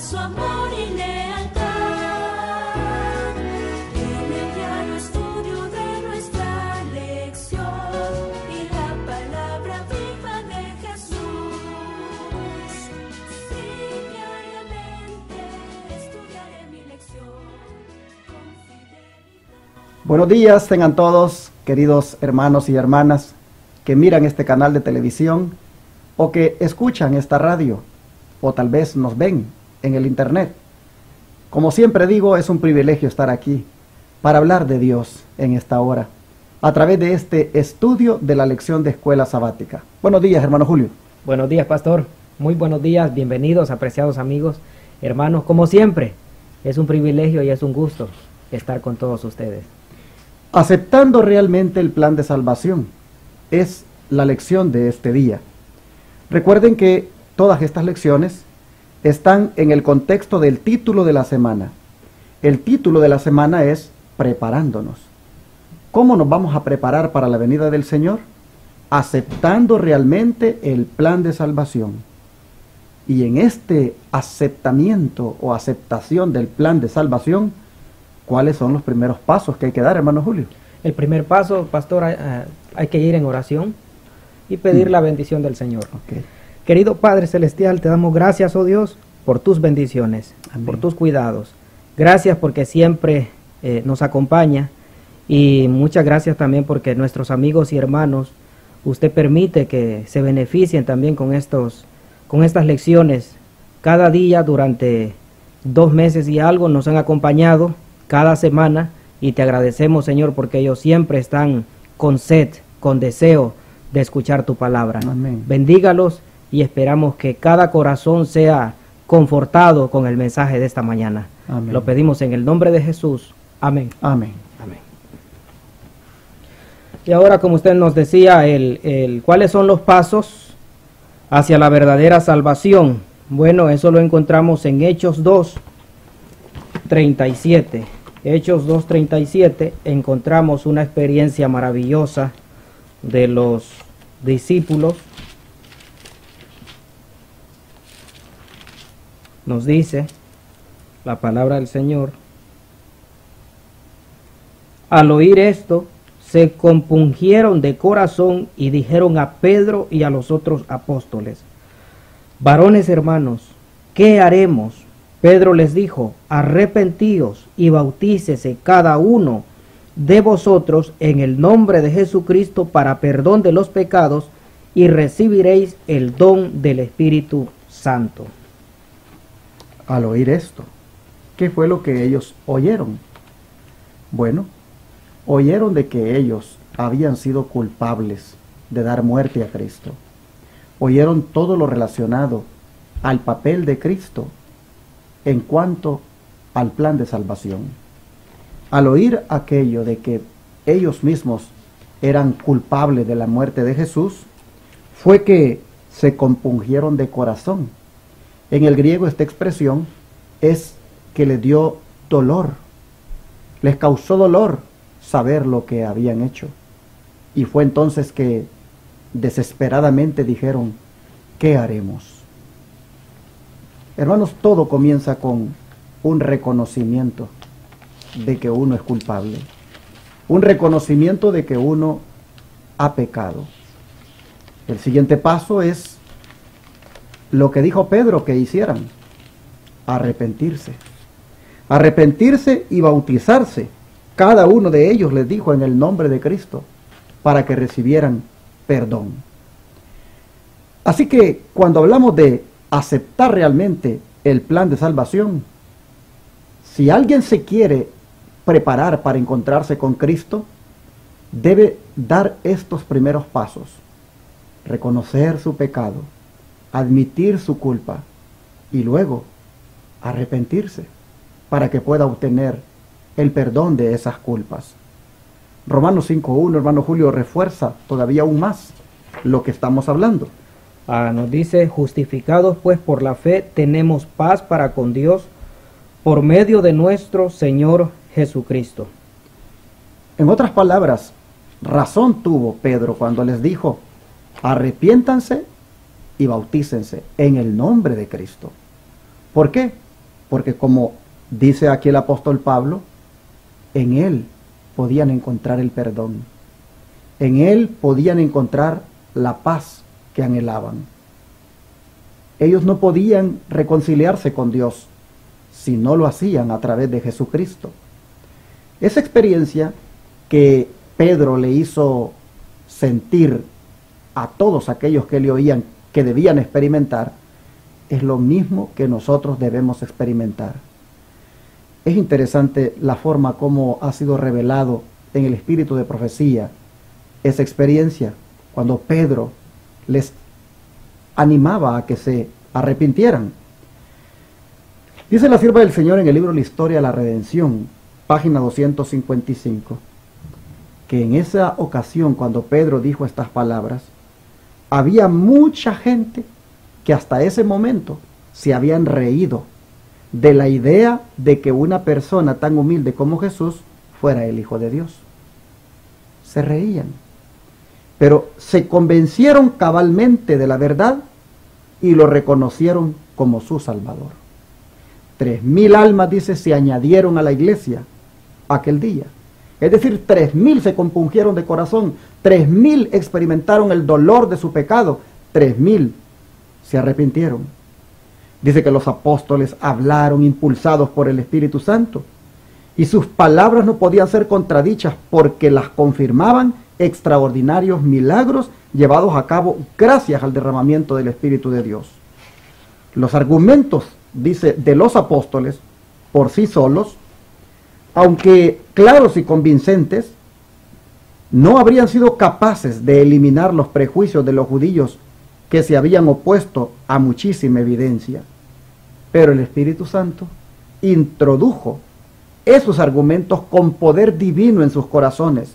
su amor y lealtad. En el diario estudio de nuestra lección y la palabra viva de Jesús. Sí, diariamente estudiaré mi lección con fidelidad. Buenos días, tengan todos, queridos hermanos y hermanas que miran este canal de televisión o que escuchan esta radio o tal vez nos ven en el internet. Como siempre digo, es un privilegio estar aquí para hablar de Dios en esta hora a través de este estudio de la lección de escuela sabática. Buenos días, hermano Julio. Buenos días, pastor. Muy buenos días, bienvenidos, apreciados amigos, hermanos. Como siempre, es un privilegio y es un gusto estar con todos ustedes. Aceptando realmente el plan de salvación es la lección de este día. Recuerden que todas estas lecciones están en el contexto del título de la semana. El título de la semana es Preparándonos. ¿Cómo nos vamos a preparar para la venida del Señor? Aceptando realmente el plan de salvación. Y en este aceptamiento o aceptación del plan de salvación, ¿cuáles son los primeros pasos que hay que dar, hermano Julio? El primer paso, pastor, hay que ir en oración y pedir la bendición del Señor. Okay. Querido Padre Celestial, te damos gracias, oh Dios, por tus bendiciones, Amén. por tus cuidados. Gracias porque siempre nos acompaña y muchas gracias también porque nuestros amigos y hermanos, usted permite que se beneficien también con estas lecciones. Cada día durante 2 meses y algo nos han acompañado cada semana y te agradecemos, Señor, porque ellos siempre están con sed, con deseo de escuchar tu palabra. Amén. Bendígalos y esperamos que cada corazón sea confortado con el mensaje de esta mañana. Amén. Lo pedimos en el nombre de Jesús. Amén. Amén. Amén. Y ahora, como usted nos decía, ¿cuáles son los pasos hacia la verdadera salvación? Bueno, eso lo encontramos en Hechos 2:37. Hechos 2:37 encontramos una experiencia maravillosa de los discípulos. Nos dice la palabra del Señor: al oír esto, se compungieron de corazón y dijeron a Pedro y a los otros apóstoles: varones hermanos, ¿qué haremos? Pedro les dijo: arrepentíos y bautícese cada uno de vosotros en el nombre de Jesucristo para perdón de los pecados y recibiréis el don del Espíritu Santo. Al oír esto, ¿qué fue lo que ellos oyeron? Bueno, oyeron de que ellos habían sido culpables de dar muerte a Cristo. Oyeron todo lo relacionado al papel de Cristo en cuanto al plan de salvación. Al oír aquello de que ellos mismos eran culpables de la muerte de Jesús, fue que se compungieron de corazón. En el griego esta expresión es que les dio dolor, les causó dolor saber lo que habían hecho. Y fue entonces que desesperadamente dijeron: ¿qué haremos? Hermanos, todo comienza con un reconocimiento de que uno es culpable, un reconocimiento de que uno ha pecado. El siguiente paso es lo que dijo Pedro que hicieran: arrepentirse. Arrepentirse y bautizarse. Cada uno de ellos les dijo en el nombre de Cristo para que recibieran perdón. Así que cuando hablamos de aceptar realmente el plan de salvación, si alguien se quiere preparar para encontrarse con Cristo, debe dar estos primeros pasos: reconocer su pecado, admitir su culpa y luego arrepentirse para que pueda obtener el perdón de esas culpas. Romanos 5:1, hermano Julio, refuerza todavía aún más lo que estamos hablando. Nos dice: justificados pues por la fe tenemos paz para con Dios por medio de nuestro Señor Jesucristo. En otras palabras, razón tuvo Pedro cuando les dijo: arrepiéntanse y bautícense en el nombre de Cristo. ¿Por qué? porque como dice aquí el apóstol Pablo, en Él podían encontrar el perdón. En Él podían encontrar la paz que anhelaban. Ellos no podían reconciliarse con Dios si no lo hacían a través de Jesucristo. Esa experiencia que Pedro le hizo sentir a todos aquellos que le oían que debían experimentar, es lo mismo que nosotros debemos experimentar. Es interesante la forma como ha sido revelado en el espíritu de profecía esa experiencia, cuando Pedro les animaba a que se arrepintieran. Dice la sierva del Señor en el libro La Historia de la Redención, página 255, que en esa ocasión, cuando Pedro dijo estas palabras, había mucha gente que hasta ese momento se habían reído de la idea de que una persona tan humilde como Jesús fuera el Hijo de Dios. Se reían, pero se convencieron cabalmente de la verdad y lo reconocieron como su Salvador. 3,000 almas, dice, se añadieron a la iglesia aquel día. Es decir, 3,000 se compungieron de corazón, 3,000 experimentaron el dolor de su pecado, 3,000 se arrepintieron. Dice que los apóstoles hablaron impulsados por el Espíritu Santo y sus palabras no podían ser contradichas porque las confirmaban extraordinarios milagros llevados a cabo gracias al derramamiento del Espíritu de Dios. Los argumentos, dice, de los apóstoles por sí solos, aunque claros y convincentes, no habrían sido capaces de eliminar los prejuicios de los judíos que se habían opuesto a muchísima evidencia. Pero el Espíritu Santo introdujo esos argumentos con poder divino en sus corazones.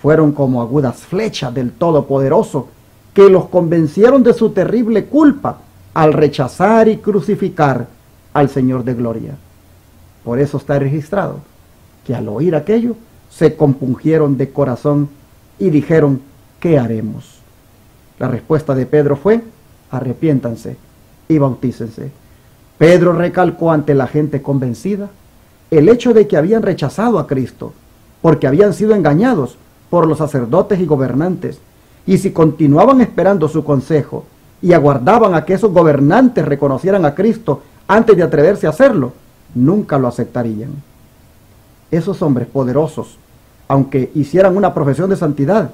Fueron como agudas flechas del Todopoderoso que los convencieron de su terrible culpa al rechazar y crucificar al Señor de gloria. Por eso está registrado que al oír aquello se compungieron de corazón y dijeron, ¿qué haremos? La respuesta de Pedro fue, arrepiéntanse y bautícense. Pedro recalcó ante la gente convencida el hecho de que habían rechazado a Cristo, porque habían sido engañados por los sacerdotes y gobernantes, y si continuaban esperando su consejo y aguardaban a que esos gobernantes reconocieran a Cristo antes de atreverse a hacerlo, nunca lo aceptarían. Esos hombres poderosos, aunque hicieran una profesión de santidad,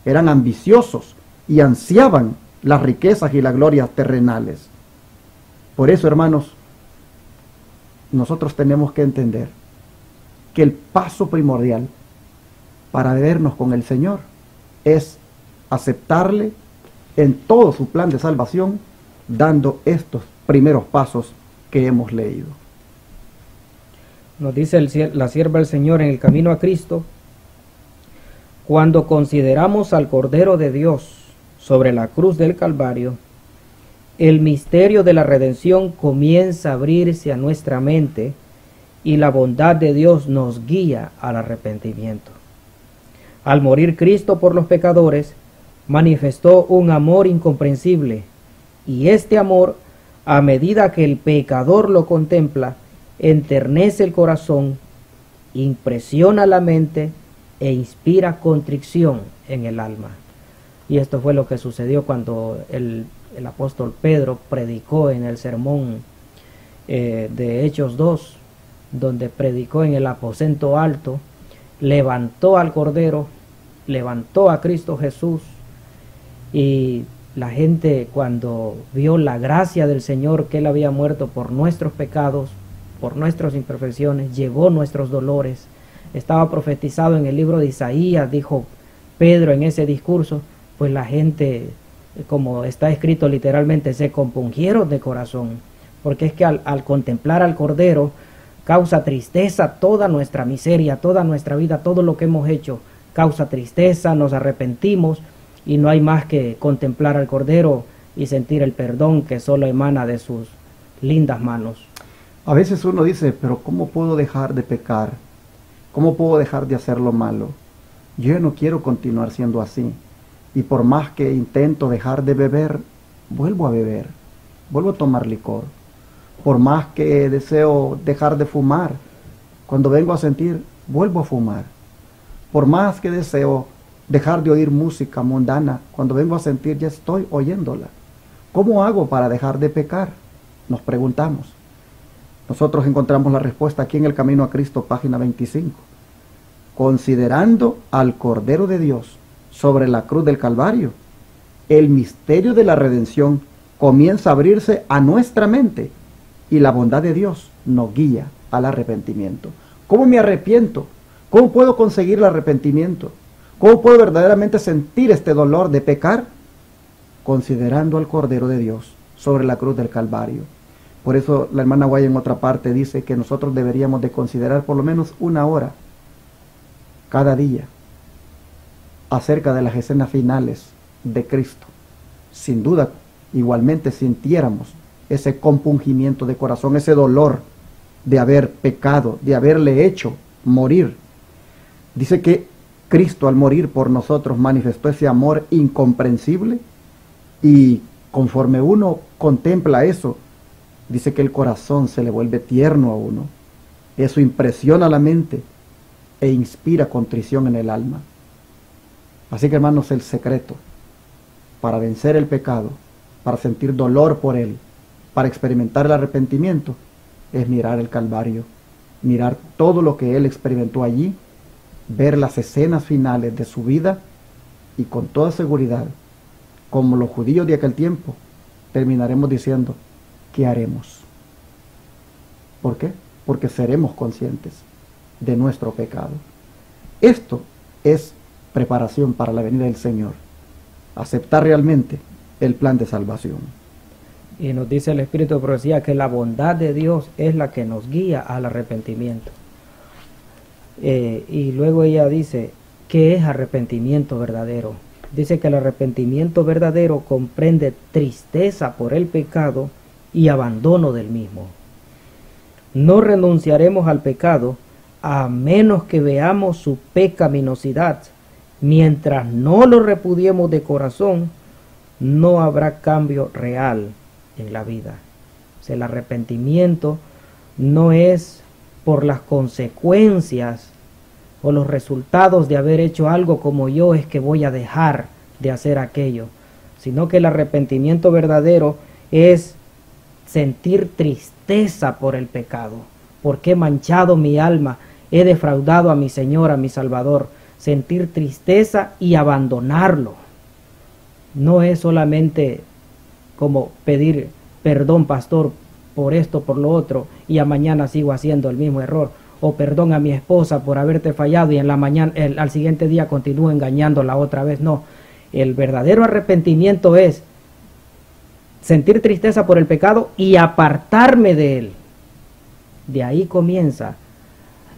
eran ambiciosos y ansiaban las riquezas y las glorias terrenales. Por eso, hermanos, nosotros tenemos que entender que el paso primordial para vernos con el Señor es aceptarle en todo su plan de salvación, dando estos primeros pasos que hemos leído. Nos dice la sierva del Señor en el camino a Cristo: cuando consideramos al Cordero de Dios sobre la cruz del Calvario, el misterio de la redención comienza a abrirse a nuestra mente y la bondad de Dios nos guía al arrepentimiento. Al morir Cristo por los pecadores, manifestó un amor incomprensible, y este amor, a medida que el pecador lo contempla, enternece el corazón, impresiona la mente e inspira contrición en el alma. Y esto fue lo que sucedió cuando el apóstol Pedro predicó en el sermón de Hechos 2, donde predicó en el aposento alto, levantó al Cordero, levantó a Cristo Jesús, y la gente, cuando vio la gracia del Señor, que Él había muerto por nuestros pecados, por nuestras imperfecciones, llevó nuestros dolores, estaba profetizado en el libro de Isaías, dijo Pedro en ese discurso, pues la gente, como está escrito literalmente, se compungieron de corazón, porque es que al contemplar al Cordero causa tristeza toda nuestra miseria, toda nuestra vida, todo lo que hemos hecho causa tristeza, nos arrepentimos y no hay más que contemplar al Cordero y sentir el perdón que solo emana de sus lindas manos. A veces uno dice, pero ¿cómo puedo dejar de pecar? ¿Cómo puedo dejar de hacer lo malo? Yo no quiero continuar siendo así. Y por más que intento dejar de beber, vuelvo a beber, vuelvo a tomar licor. Por más que deseo dejar de fumar, cuando vengo a sentir, vuelvo a fumar. Por más que deseo dejar de oír música mundana, cuando vengo a sentir, ya estoy oyéndola. ¿Cómo hago para dejar de pecar? Nos preguntamos. Nosotros encontramos la respuesta aquí en El Camino a Cristo, página 25. Considerando al Cordero de Dios sobre la cruz del Calvario, el misterio de la redención comienza a abrirse a nuestra mente y la bondad de Dios nos guía al arrepentimiento. ¿Cómo me arrepiento? ¿Cómo puedo conseguir el arrepentimiento? ¿Cómo puedo verdaderamente sentir este dolor de pecar? Considerando al Cordero de Dios sobre la cruz del Calvario. Por eso la hermana Guay en otra parte dice que nosotros deberíamos de considerar por lo menos 1 hora cada día acerca de las escenas finales de Cristo. Sin duda, igualmente sintiéramos ese compungimiento de corazón, ese dolor de haber pecado, de haberle hecho morir. Dice que Cristo al morir por nosotros manifestó ese amor incomprensible y conforme uno contempla eso, dice que el corazón se le vuelve tierno a uno. Eso impresiona la mente e inspira contrición en el alma. Así que hermanos, el secreto para vencer el pecado, para sentir dolor por él, para experimentar el arrepentimiento, es mirar el Calvario, mirar todo lo que él experimentó allí, ver las escenas finales de su vida y con toda seguridad, como los judíos de aquel tiempo, terminaremos diciendo, ¿qué haremos? ¿Por qué? Porque seremos conscientes de nuestro pecado. Esto es preparación para la venida del Señor. Aceptar realmente el plan de salvación. Y nos dice el Espíritu de Profecía que la bondad de Dios es la que nos guía al arrepentimiento. Y luego ella dice, ¿qué es arrepentimiento verdadero? Dice que el arrepentimiento verdadero comprende tristeza por el pecado y abandono del mismo. No renunciaremos al pecado a menos que veamos su pecaminosidad. Mientras no lo repudiemos de corazón, no habrá cambio real en la vida. O sea, el arrepentimiento no es por las consecuencias o los resultados de haber hecho algo como yo es que voy a dejar de hacer aquello, sino que el arrepentimiento verdadero es sentir tristeza por el pecado, porque he manchado mi alma, he defraudado a mi Señor, a mi Salvador. Sentir tristeza y abandonarlo. No es solamente como pedir perdón, pastor, por esto, por lo otro, y a mañana sigo haciendo el mismo error, o perdón a mi esposa por haberte fallado y en la mañana, al siguiente día continúo engañándola otra vez. No, el verdadero arrepentimiento es sentir tristeza por el pecado y apartarme de él. De ahí comienza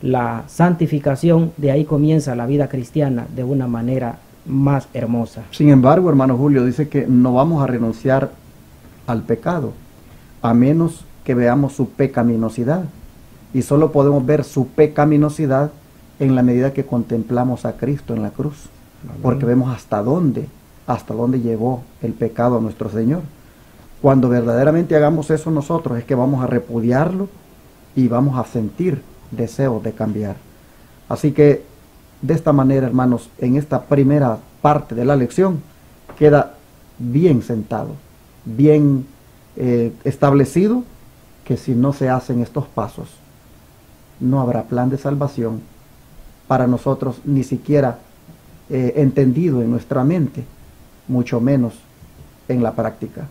la santificación, de ahí comienza la vida cristiana de una manera más hermosa. Sin embargo, hermano Julio, dice que no vamos a renunciar al pecado, a menos que veamos su pecaminosidad. Y solo podemos ver su pecaminosidad en la medida que contemplamos a Cristo en la cruz. Amén. Porque vemos hasta dónde llevó el pecado a nuestro Señor. Cuando verdaderamente hagamos eso nosotros, es que vamos a repudiarlo y vamos a sentir deseos de cambiar. Así que de esta manera, hermanos, en esta primera parte de la lección queda bien sentado, bien establecido que si no se hacen estos pasos no habrá plan de salvación para nosotros, ni siquiera entendido en nuestra mente, mucho menos en la práctica.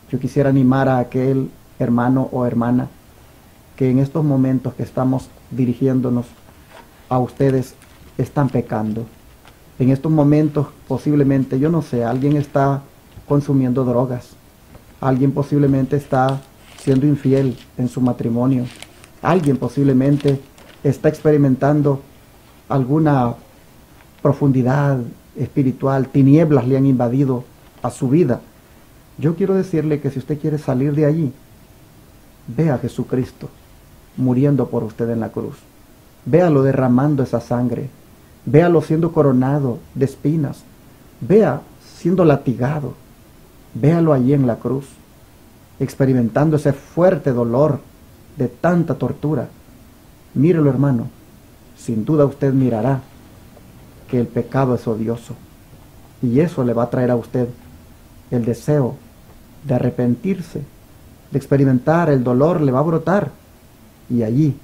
Yo quisiera animar a aquel hermano o hermana que en estos momentos que estamos dirigiéndonos a ustedes están pecando. En estos momentos posiblemente, yo no sé, alguien está consumiendo drogas, alguien posiblemente está siendo infiel en su matrimonio, alguien posiblemente está experimentando alguna profundidad espiritual, tinieblas le han invadido a su vida. Yo quiero decirle que si usted quiere salir de allí, vea a Jesucristo muriendo por usted en la cruz. Véalo derramando esa sangre. Véalo siendo coronado de espinas. Vea siendo latigado. Véalo allí en la cruz. experimentando ese fuerte dolor de tanta tortura, mírelo, hermano, sin duda usted mirará que el pecado es odioso, y eso le va a traer a usted el deseo de arrepentirse, de experimentar el dolor, le va a brotar, y allí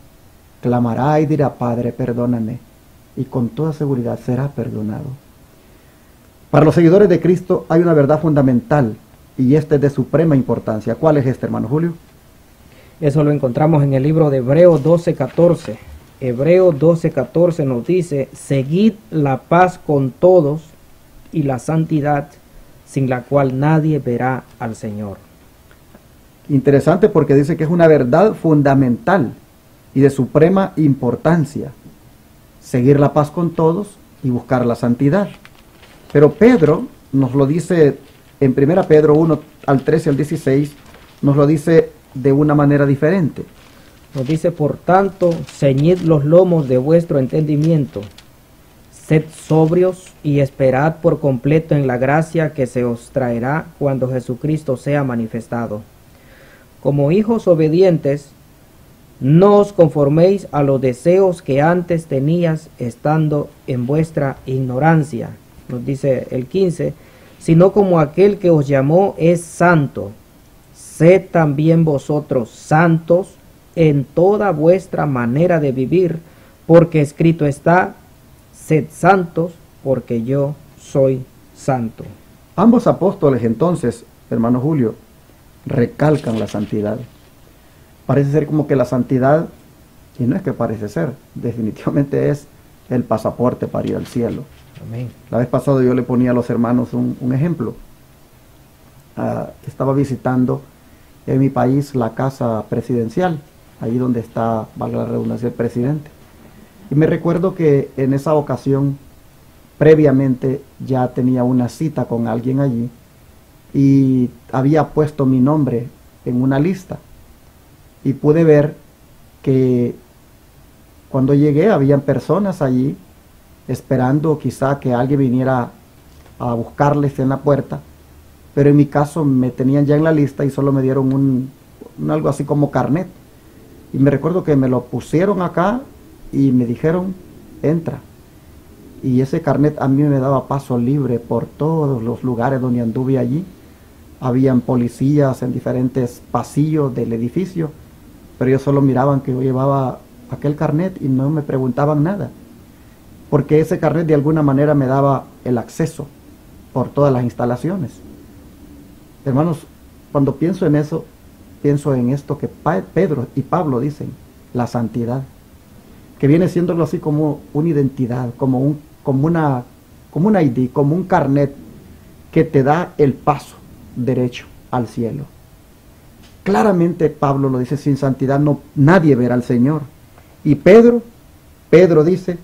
clamará y dirá: Padre, perdóname, y con toda seguridad será perdonado. Para los seguidores de Cristo hay una verdad fundamental, y esta es de suprema importancia. ¿Cuál es esta, hermano Julio? Eso lo encontramos en el libro de Hebreos 12:14. Hebreos 12:14 nos dice: seguid la paz con todos y la santidad, sin la cual nadie verá al Señor. Interesante, porque dice que es una verdad fundamental y de suprema importancia. Seguir la paz con todos y buscar la santidad. Pero Pedro nos lo dice en 1 Pedro 1, al 13 al 16, nos lo dice de una manera diferente. Nos dice: por tanto, ceñid los lomos de vuestro entendimiento, sed sobrios y esperad por completo en la gracia que se os traerá cuando Jesucristo sea manifestado. Como hijos obedientes, no os conforméis a los deseos que antes tenías estando en vuestra ignorancia, nos dice el 15, sino como aquel que os llamó es santo, sed también vosotros santos en toda vuestra manera de vivir, porque escrito está: sed santos, porque yo soy santo. Ambos apóstoles entonces, hermano Julio, recalcan la santidad. Parece ser como que la santidad, y no es que parece ser, definitivamente es el pasaporte para ir al cielo. Amén. La vez pasada yo le ponía a los hermanos un ejemplo. Estaba visitando en mi país la casa presidencial, ahí donde está, valga la redundancia, el presidente. Y me recuerdo que en esa ocasión, previamente, ya tenía una cita con alguien allí y había puesto mi nombre en una lista. Y pude ver que cuando llegué habían personas allí esperando quizá que alguien viniera a buscarles en la puerta, pero en mi caso me tenían ya en la lista y solo me dieron algo así como carnet. Y me recuerdo que me lo pusieron acá y me dijeron: entra. Y ese carnet a mí me daba paso libre por todos los lugares donde anduve allí. Habían policías en diferentes pasillos del edificio, pero ellos solo miraban que yo llevaba aquel carnet y no me preguntaban nada, porque ese carnet de alguna manera me daba el acceso por todas las instalaciones. Hermanos, cuando pienso en eso, pienso en esto que Pedro y Pablo dicen: la santidad, que viene siendo algo así como una identidad, como un ID, como un carnet que te da el paso derecho al cielo. Claramente Pablo lo dice: sin santidad nadie verá al Señor. Y Pedro dice: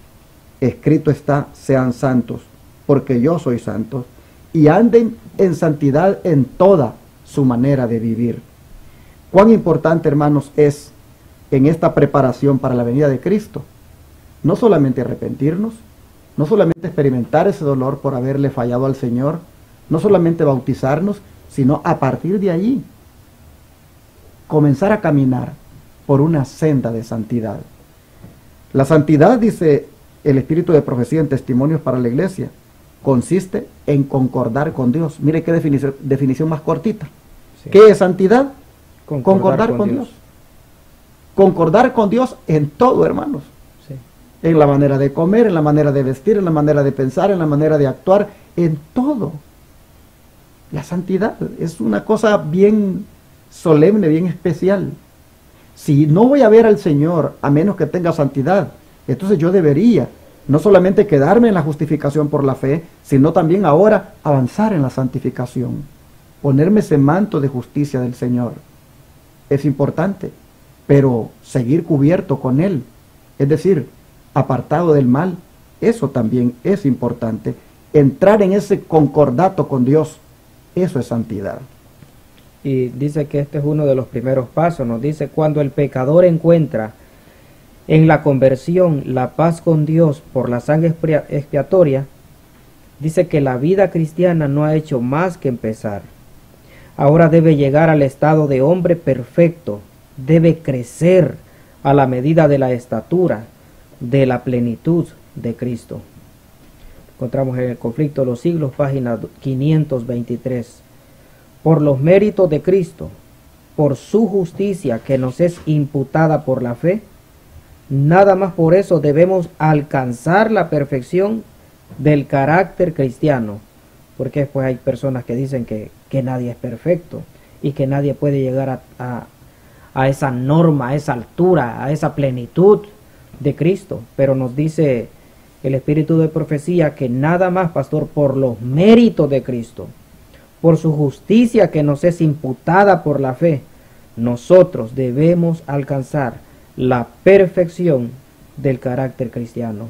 escrito está, sean santos, porque yo soy santo, y anden en santidad en toda su manera de vivir. Cuán importante, hermanos, es en esta preparación para la venida de Cristo, no solamente arrepentirnos, no solamente experimentar ese dolor por haberle fallado al Señor, no solamente bautizarnos, sino a partir de allí comenzar a caminar por una senda de santidad. La santidad, dice el Espíritu de Profecía en Testimonios para la Iglesia, consiste en concordar con Dios. Mire qué definición más cortita. Sí. ¿Qué es santidad? Concordar con Dios. Concordar con Dios en todo, hermanos. Sí. En la manera de comer, en la manera de vestir, en la manera de pensar, en la manera de actuar, en todo. La santidad es una cosa bien solemne, bien especial. Si no voy a ver al Señor a menos que tenga santidad, entonces yo debería no solamente quedarme en la justificación por la fe, sino también ahora avanzar en la santificación, ponerme ese manto de justicia del Señor. Es importante, pero seguir cubierto con Él, es decir, apartado del mal, eso también es importante. Entrar en ese concordato con Dios, eso es santidad. Y dice que este es uno de los primeros pasos. Nos dice: cuando el pecador encuentra en la conversión la paz con Dios por la sangre expiatoria, dice que la vida cristiana no ha hecho más que empezar. ahora debe llegar al estado de hombre perfecto, debe crecer a la medida de la estatura, de la plenitud de Cristo. Encontramos en el Conflicto de los Siglos, página 523. Por los méritos de Cristo, por su justicia que nos es imputada por la fe, nada más por eso debemos alcanzar la perfección del carácter cristiano, porque después hay personas que dicen que nadie es perfecto y que nadie puede llegar a esa norma, a esa altura, a esa plenitud de Cristo. Pero nos dice el Espíritu de profecía que nada más, pastor, por los méritos de Cristo, por su justicia que nos es imputada por la fe, nosotros debemos alcanzar la perfección del carácter cristiano.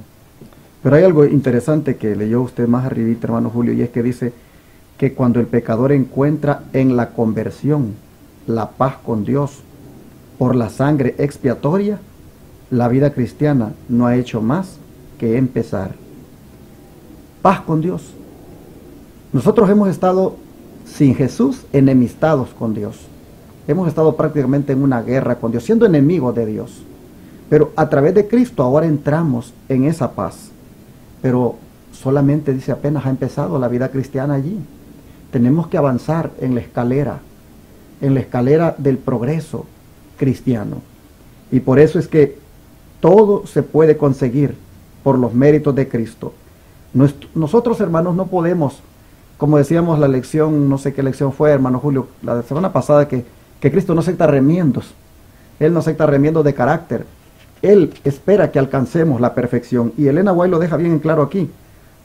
Pero hay algo interesante que leyó usted más arribita, hermano Julio, y es que dice que cuando el pecador encuentra en la conversión la paz con Dios por la sangre expiatoria, la vida cristiana no ha hecho más que empezar. Paz con Dios. Nosotros hemos estado sin Jesús enemistados con Dios. Hemos estado prácticamente en una guerra con Dios, siendo enemigos de Dios. Pero a través de Cristo ahora entramos en esa paz. Pero solamente dice apenas ha empezado la vida cristiana allí. Tenemos que avanzar en la escalera del progreso cristiano. Y por eso es que todo se puede conseguir por los méritos de Cristo. Nosotros, hermanos, no podemos, como decíamos la lección, no sé qué lección fue, hermano Julio, la semana pasada, que Cristo no acepta remiendos. Él no acepta remiendos de carácter. Él espera que alcancemos la perfección. Y Elena White lo deja bien en claro aquí.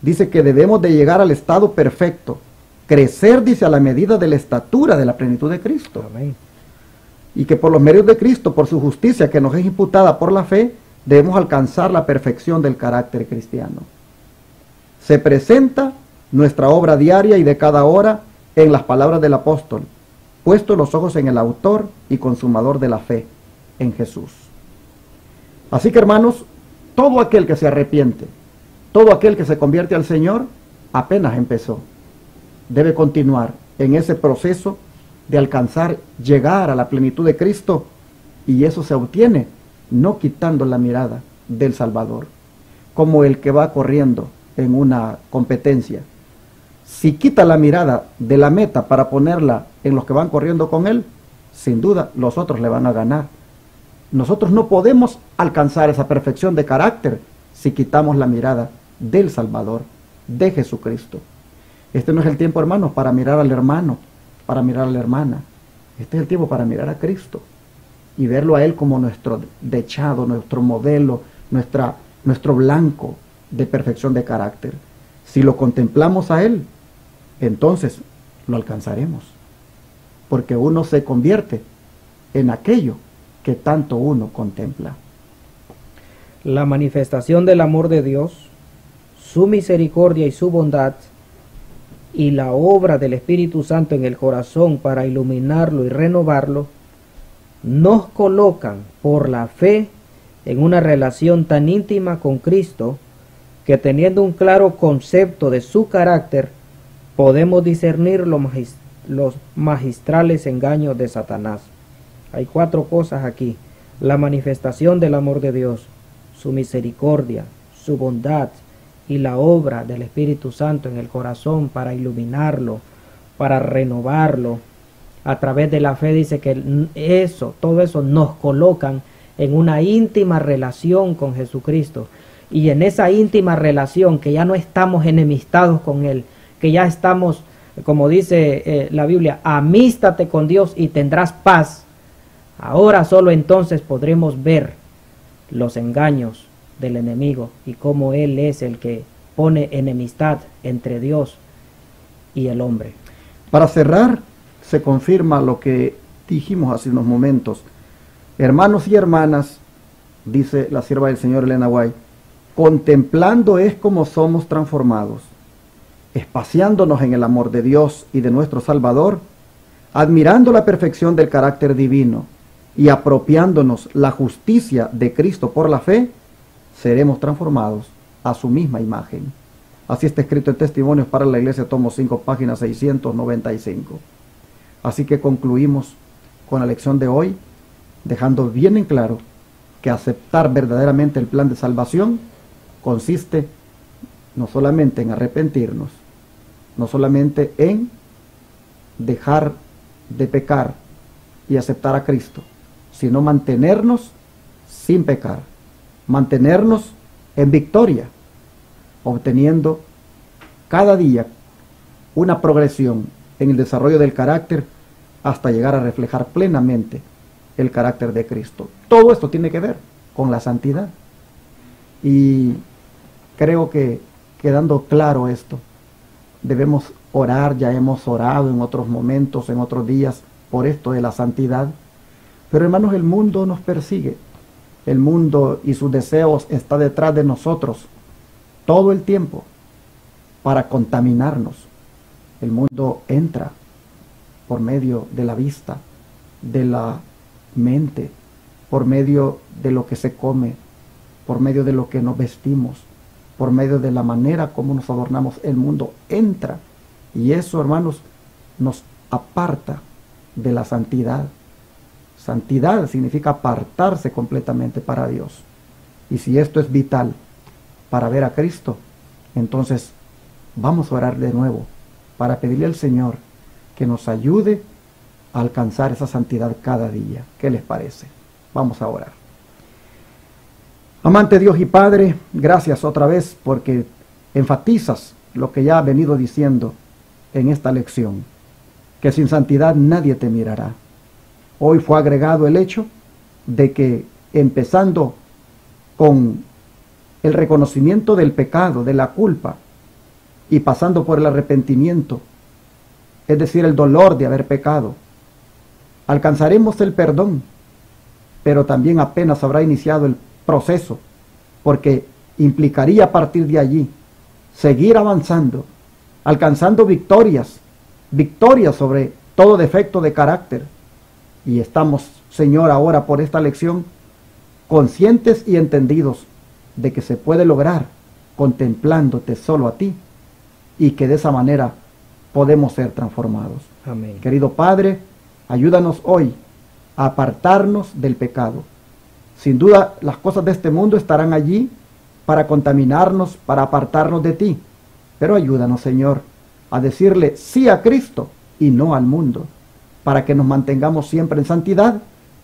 Dice que debemos de llegar al estado perfecto. Crecer, dice, a la medida de la estatura de la plenitud de Cristo. Amén. Y que por los méritos de Cristo, por su justicia que nos es imputada por la fe, debemos alcanzar la perfección del carácter cristiano. Se presenta nuestra obra diaria y de cada hora en las palabras del apóstol, puesto los ojos en el autor y consumador de la fe, en Jesús. Así que, hermanos, todo aquel que se arrepiente, todo aquel que se convierte al Señor, apenas empezó. Debe continuar en ese proceso de alcanzar, llegar a la plenitud de Cristo, y eso se obtiene no quitando la mirada del Salvador, como el que va corriendo en una competencia. Si quita la mirada de la meta para ponerla en los que van corriendo con él, sin duda los otros le van a ganar. Nosotros no podemos alcanzar esa perfección de carácter si quitamos la mirada del Salvador, de Jesucristo. Este no es el tiempo, hermanos, para mirar al hermano, para mirar a la hermana. Este es el tiempo para mirar a Cristo y verlo a Él como nuestro dechado, nuestro modelo, nuestro blanco de perfección de carácter. Si lo contemplamos a Él, entonces lo alcanzaremos, porque uno se convierte en aquello que tanto uno contempla. La manifestación del amor de Dios, su misericordia y su bondad, y la obra del Espíritu Santo en el corazón para iluminarlo y renovarlo, nos colocan por la fe en una relación tan íntima con Cristo que, teniendo un claro concepto de su carácter, podemos discernir los magistrales engaños de Satanás. Hay 4 cosas aquí: la manifestación del amor de Dios, su misericordia, su bondad y la obra del Espíritu Santo en el corazón para iluminarlo, para renovarlo. A través de la fe dice que todo eso nos colocan en una íntima relación con Jesucristo. Y en esa íntima relación, que ya no estamos enemistados con Él, que ya estamos, como dice la Biblia, amístate con Dios y tendrás paz. Ahora solo entonces podremos ver los engaños del enemigo y cómo Él es el que pone enemistad entre Dios y el hombre. Para cerrar, se confirma lo que dijimos hace unos momentos. Hermanos y hermanas, dice la sierva del Señor Elena White, contemplando es como somos transformados, espaciándonos en el amor de Dios y de nuestro Salvador, admirando la perfección del carácter divino y apropiándonos la justicia de Cristo por la fe, seremos transformados a su misma imagen. Así está escrito en Testimonios para la Iglesia, tomo 5, página 695. Así que concluimos con la lección de hoy, dejando bien en claro que aceptar verdaderamente el plan de salvación consiste no solamente en arrepentirnos, no solamente en dejar de pecar y aceptar a Cristo, sino mantenernos sin pecar, mantenernos en victoria, obteniendo cada día una progresión en el desarrollo del carácter hasta llegar a reflejar plenamente el carácter de Cristo. Todo esto tiene que ver con la santidad. Y creo que quedando claro esto, debemos orar, ya hemos orado en otros momentos, en otros días, por esto de la santidad. Pero hermanos, el mundo nos persigue. El mundo y sus deseos está detrás de nosotros todo el tiempo para contaminarnos. El mundo entra por medio de la vista, de la mente, por medio de lo que se come, por medio de lo que nos vestimos, por medio de la manera como nos adornamos. El mundo entra y eso, hermanos, nos aparta de la santidad. Santidad significa apartarse completamente para Dios. Y si esto es vital para ver a Cristo, entonces vamos a orar de nuevo para pedirle al Señor que nos ayude a alcanzar esa santidad cada día. ¿Qué les parece? Vamos a orar. Amante Dios y Padre, gracias otra vez porque enfatizas lo que ya ha venido diciendo en esta lección, que sin santidad nadie te mirará. Hoy fue agregado el hecho de que empezando con el reconocimiento del pecado, de la culpa, y pasando por el arrepentimiento, es decir, el dolor de haber pecado, alcanzaremos el perdón, pero también apenas habrá iniciado el proceso, porque implicaría a partir de allí seguir avanzando, alcanzando victorias sobre todo defecto de carácter. Y estamos, Señor, ahora por esta lección, conscientes y entendidos de que se puede lograr contemplándote solo a ti, y que de esa manera podemos ser transformados. Amén. Querido Padre, ayúdanos hoy a apartarnos del pecado. Sin duda, las cosas de este mundo estarán allí para contaminarnos, para apartarnos de ti. Pero ayúdanos, Señor, a decirle sí a Cristo y no al mundo, para que nos mantengamos siempre en santidad.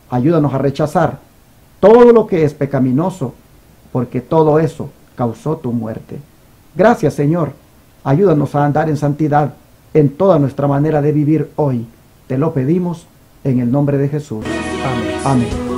Ayúdanos a rechazar todo lo que es pecaminoso, porque todo eso causó tu muerte. Gracias, Señor. Ayúdanos a andar en santidad en toda nuestra manera de vivir hoy. Te lo pedimos en el nombre de Jesús. Amén. Amén.